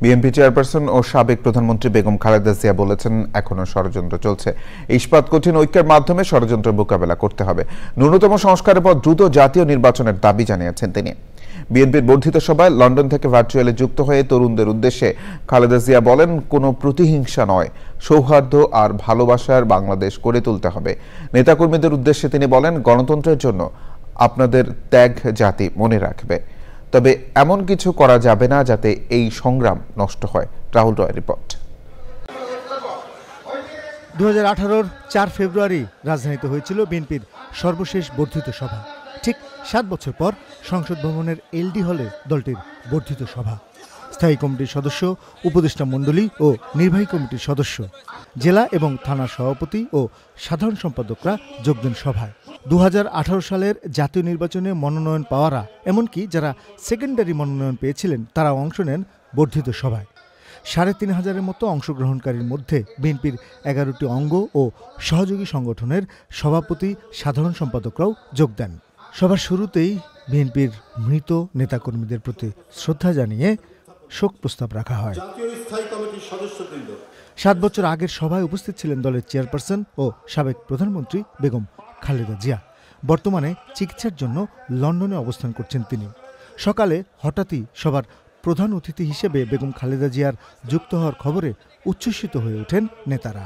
BNP chairperson ও সাবেক প্রধানমন্ত্রী বেগম খালেদা জিয়া বলেছেন, এখনো ষড়যন্ত্র চলছে। ইস্পাত কঠিন ঐক্যের মাধ্যমে ষড়যন্ত্রের মোকাবেলা করতে হবে। ন্যূনতম সংস্কারের পর দ্রুত জাতীয় নির্বাচনের দাবি জানিয়েছেন তিনি। বিএনপির বর্ধিত সভায় লন্ডন থেকে ভার্চুয়ালি যুক্ত হয়ে তরুণদের উদ্দেশ্যে খালেদা জিয়া বলেন, কোনো প্রতিহিংসা নয়, সৌহার্দ্য আর ভালোবাসার বাংলাদেশ গড়ে তুলতে হবে। নেতাকর্মীদের উদ্দেশ্যে তিনি বলেন, গণতন্ত্রের জন্য আপনাদের ত্যাগ জাতি মনে রাখবে, তবে এমন কিছু করা যাবে না যাতে এই সংগ্রাম নষ্ট হয়। রাহুল রয়ের রিপোর্ট। 2018-র 4 ফেব্রুয়ারি রাজধানীতে হয়েছিল বিএনপির সর্বশেষ বর্ধিত সভা। ঠিক 7 বছর পর সংসদ ভবনের এলডি হলে দলটির বর্ধিত সভা। স্থায়ী কমিটির সদস্য, উপদেষ্টা মণ্ডলী ও নির্বাহী কমিটির সদস্য, জেলা এবং থানার সভাপতি ও সাধারণ সম্পাদকরা যোগ দেন সভায়। 2018 সালের জাতীয় নির্বাচনে মনোনয়ন পাওয়ারা, এমনকি যারা সেকেন্ডারি মনোনয়ন পেয়েছিলেন, তারা অংশ নেন বর্ধিত সভায়। 3500-এর মতো অংশগ্রহণকারীর মধ্যে বিএনপির 11টি অঙ্গ ও সহযোগী সংগঠনের সভাপতি, সাধারণ সম্পাদকরাও যোগ দেন। সভার শুরুতেই বিএনপির মৃত নেতাকর্মীদের প্রতি শ্রদ্ধা জানিয়ে শোক প্রস্তাব রাখা হয়। 7 বছর আগের সভায় উপস্থিত ছিলেন দলের চেয়ারপারসন ও সাবেক প্রধানমন্ত্রী বেগম খালেদা জিয়া। বর্তমানে চিকিৎসার জন্য লন্ডনে অবস্থান করছেন তিনি। সকালে হঠাৎই সবার প্রধান অতিথি হিসেবে বেগম খালেদা জিয়ার যুক্ত হওয়ার খবরে উচ্ছ্বসিত হয়ে ওঠেন নেতারা।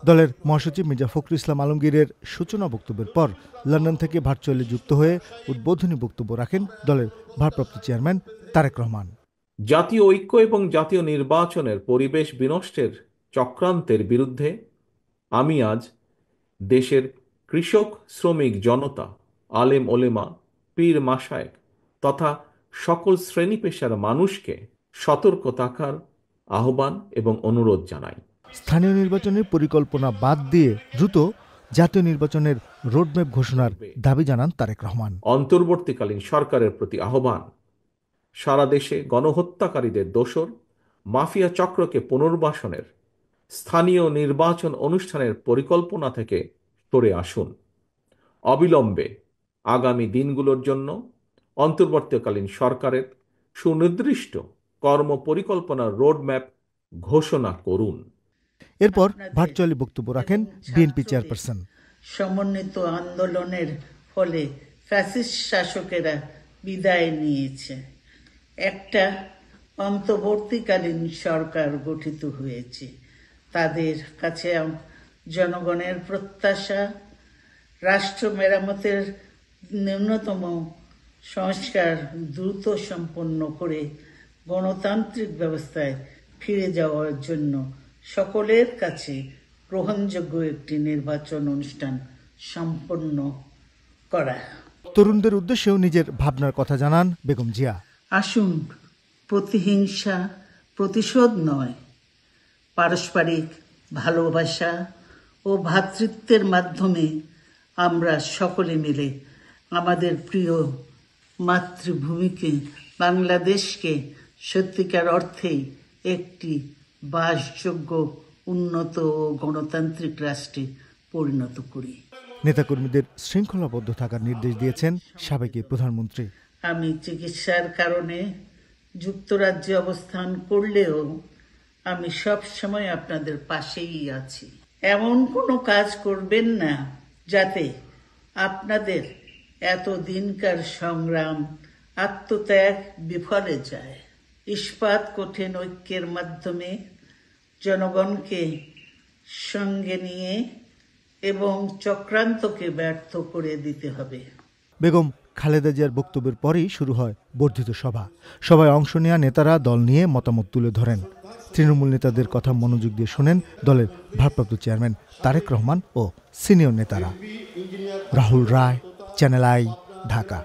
দলের মহাসচিব মির্জা ফখরুল ইসলাম আলমগীরের সূচনা বক্তব্যের পর লন্ডন থেকে ভার্চুয়ালি যুক্ত হয়ে উদ্বোধনী বক্তব্য রাখেন দলের ভারপ্রাপ্ত চেয়ারম্যান তারেক রহমান। জাতীয় ঐক্য এবং জাতীয় নির্বাচনের পরিবেশ বিনষ্টের চক্রান্তের বিরুদ্ধে আমি আজ দেশের কৃষক, শ্রমিক জনতা, আলেম ওলেমা, পীর মাশায়েখ তথা সকল শ্রেণী পেশার মানুষকে সতর্ক থাকার আহ্বান এবং অনুরোধ জানাই। স্থানীয় নির্বাচনের পরিকল্পনা বাদ দিয়ে দ্রুত জাতীয় নির্বাচনের রোডম্যাপ ঘোষণার দাবি জানান তারেক রহমান। অন্তর্বর্তীকালীন সরকারের প্রতি আহ্বান, সারা দেশে গণহত্যাকারীদের দোসর মাফিয়া চক্রকে পুনর্বাসনের, স্থানীয় নির্বাচন অনুষ্ঠানের পরিকল্পনা থেকে সরে আসুন। অবিলম্বে আগামী দিনগুলোর জন্য অন্তর্বর্তীকালীন সরকারের সুনির্দিষ্ট কর্মপরিকল্পনার রোডম্যাপ ঘোষণা করুন। এরপর ভার্চুয়ালি বক্তব্য রাখেন বিএনপি চেয়ারপারসন। সমন্বিত আন্দোলনের ফলে ফ্যাসিস্ট শাসকেরা বিদায় নিয়েছে। একটা অন্তর্বর্তীকালীন সরকার গঠিত হয়েছে। তাদের কাছে জনগণের প্রত্যাশা, রাষ্ট্র মেরামতের ন্যূনতম সংস্কার দ্রুত সম্পন্ন করে গণতান্ত্রিক ব্যবস্থায় ফিরে যাওয়ার জন্য সকলের কাছে গ্রহণযোগ্য একটি নির্বাচন অনুষ্ঠান সম্পন্ন করা। তরুণদের উদ্দেশ্যেও নিজের ভাবনার কথা জানান বেগম জিয়া। আসুন, প্রতিহিংসা, প্রতিশোধ নয়, পারস্পরিক ভালোবাসা ও ভ্রাতৃত্বের মাধ্যমে আমরা সকলে মিলে আমাদের প্রিয় মাতৃভূমিকে, বাংলাদেশকে সত্যিকার অর্থেই একটি বাসযোগ্য, উন্নত ও গণতান্ত্রিক রাষ্ট্রে পরিণত করি। নেতাকর্মীদের শৃঙ্খলাবদ্ধ থাকার নির্দেশ দিয়েছেন সাবেক প্রধানমন্ত্রী। আমি চিকিৎসার কারণে যুক্তরাজ্যে অবস্থান করলেও আমি সব সময় আপনাদের পাশেই আছি। এমন কোনো কাজ করবেন না যাতে আপনাদের এতদিনকার সংগ্রাম, আত্মত্যাগ বিফলে যায়। ইস্পাত কঠিন ঐক্যের মাধ্যমে জনগণকে সঙ্গে নিয়ে এবং চক্রান্তকে ব্যর্থ করে দিতে হবে। বেগম খালেদা জিয়ার বক্তব্যের পরেই শুরু হয় বর্ধিত সভা। সভায় অংশ নেওয়া নেতারা দল নিয়ে মতামত তুলে ধরেন। তৃণমূল নেতাদের কথা মনোযোগ দিয়ে শোনেন দলের ভারপ্রাপ্ত চেয়ারম্যান তারেক রহমান ও সিনিয়র নেতারা। রাহুল রায়, চ্যানেল আই, ঢাকা।